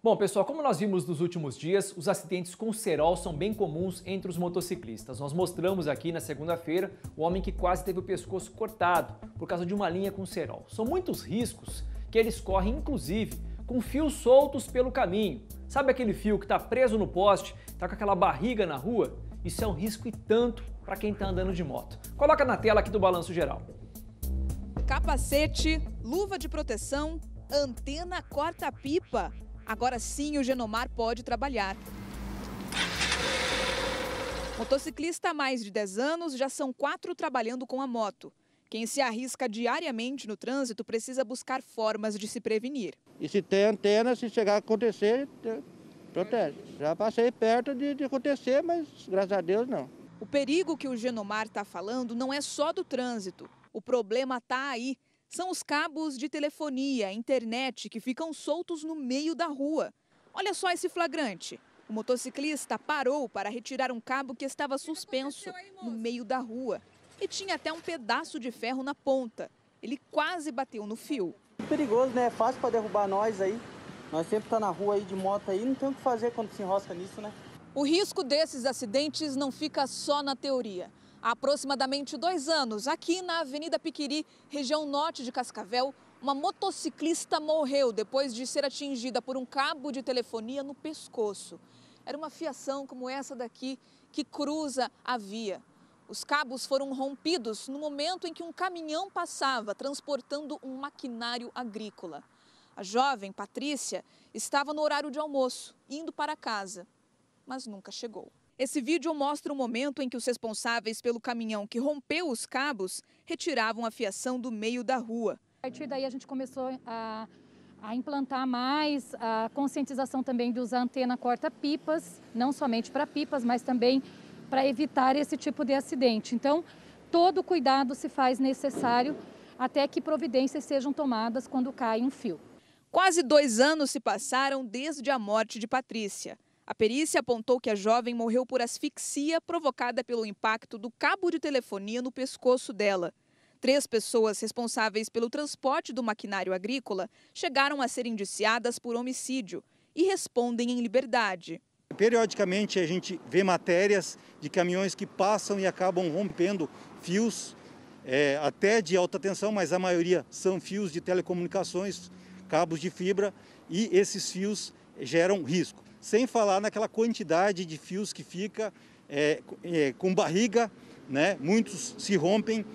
Bom, pessoal, como nós vimos nos últimos dias, os acidentes com cerol são bem comuns entre os motociclistas. Nós mostramos aqui na segunda-feira o homem que quase teve o pescoço cortado por causa de uma linha com cerol. São muitos riscos que eles correm, inclusive, com fios soltos pelo caminho. Sabe aquele fio que está preso no poste, está com aquela barriga na rua? Isso é um risco e tanto para quem está andando de moto. Coloca na tela aqui do Balanço Geral. Capacete, luva de proteção, antena corta-pipa. Agora sim o Genomar pode trabalhar. Motociclista há mais de 10 anos, já são 4 trabalhando com a moto. Quem se arrisca diariamente no trânsito precisa buscar formas de se prevenir. E se tem antena, se chegar a acontecer, protege. Já passei perto de acontecer, mas graças a Deus não. O perigo que o Genomar está falando não é só do trânsito. O problema está aí. São os cabos de telefonia, internet, que ficam soltos no meio da rua. Olha só esse flagrante. O motociclista parou para retirar um cabo que estava suspenso no meio da rua. E tinha até um pedaço de ferro na ponta. Ele quase bateu no fio. Perigoso, né? É fácil para derrubar nós aí. Nós sempre tá na rua aí de moto aí, não tem o que fazer quando se enrosca nisso, né? O risco desses acidentes não fica só na teoria. Há aproximadamente 2 anos, aqui na Avenida Piquiri, região norte de Cascavel, uma motociclista morreu depois de ser atingida por um cabo de telefonia no pescoço. Era uma fiação como essa daqui que cruza a via. Os cabos foram rompidos no momento em que um caminhão passava transportando um maquinário agrícola. A jovem Patrícia estava no horário de almoço, indo para casa, mas nunca chegou. Esse vídeo mostra o momento em que os responsáveis pelo caminhão que rompeu os cabos retiravam a fiação do meio da rua. A partir daí a gente começou a implantar mais a conscientização também de usar antena corta-pipas, não somente para pipas, mas também para evitar esse tipo de acidente. Então, todo cuidado se faz necessário até que providências sejam tomadas quando cai um fio. Quase 2 anos se passaram desde a morte de Patrícia. A perícia apontou que a jovem morreu por asfixia provocada pelo impacto do cabo de telefonia no pescoço dela. 3 pessoas responsáveis pelo transporte do maquinário agrícola chegaram a ser indiciadas por homicídio e respondem em liberdade. Periodicamente a gente vê matérias de caminhões que passam e acabam rompendo fios, até de alta tensão, mas a maioria são fios de telecomunicações, cabos de fibra, e esses fios geram risco. Sem falar naquela quantidade de fios que fica com barriga, né? Muitos se rompem,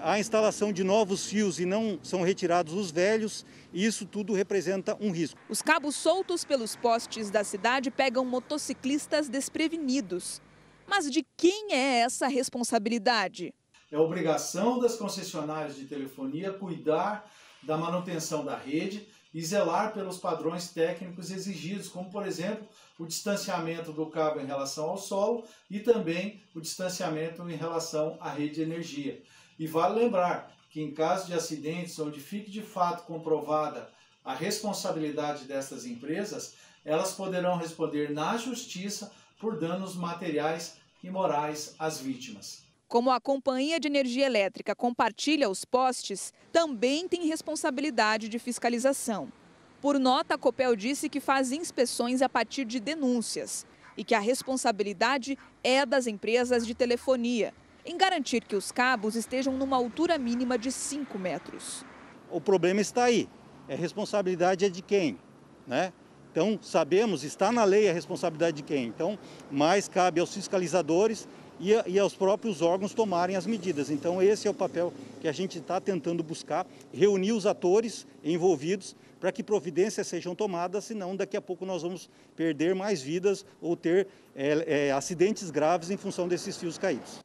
a instalação de novos fios e não são retirados os velhos, e isso tudo representa um risco. Os cabos soltos pelos postes da cidade pegam motociclistas desprevenidos. Mas de quem é essa responsabilidade? É obrigação das concessionárias de telefonia cuidar da manutenção da rede e zelar pelos padrões técnicos exigidos, como, por exemplo, o distanciamento do cabo em relação ao solo e também o distanciamento em relação à rede de energia. E vale lembrar que em caso de acidentes onde fique de fato comprovada a responsabilidade dessas empresas, elas poderão responder na justiça por danos materiais e morais às vítimas. Como a Companhia de Energia Elétrica compartilha os postes, também tem responsabilidade de fiscalização. Por nota, a Copel disse que faz inspeções a partir de denúncias e que a responsabilidade é das empresas de telefonia, em garantir que os cabos estejam numa altura mínima de 5 metros. O problema está aí, a responsabilidade é de quem, né? Então, sabemos, está na lei a responsabilidade de quem, então, mais cabe aos fiscalizadores e aos próprios órgãos tomarem as medidas. Então esse é o papel que a gente está tentando buscar, reunir os atores envolvidos para que providências sejam tomadas, senão daqui a pouco nós vamos perder mais vidas ou ter acidentes graves em função desses fios caídos.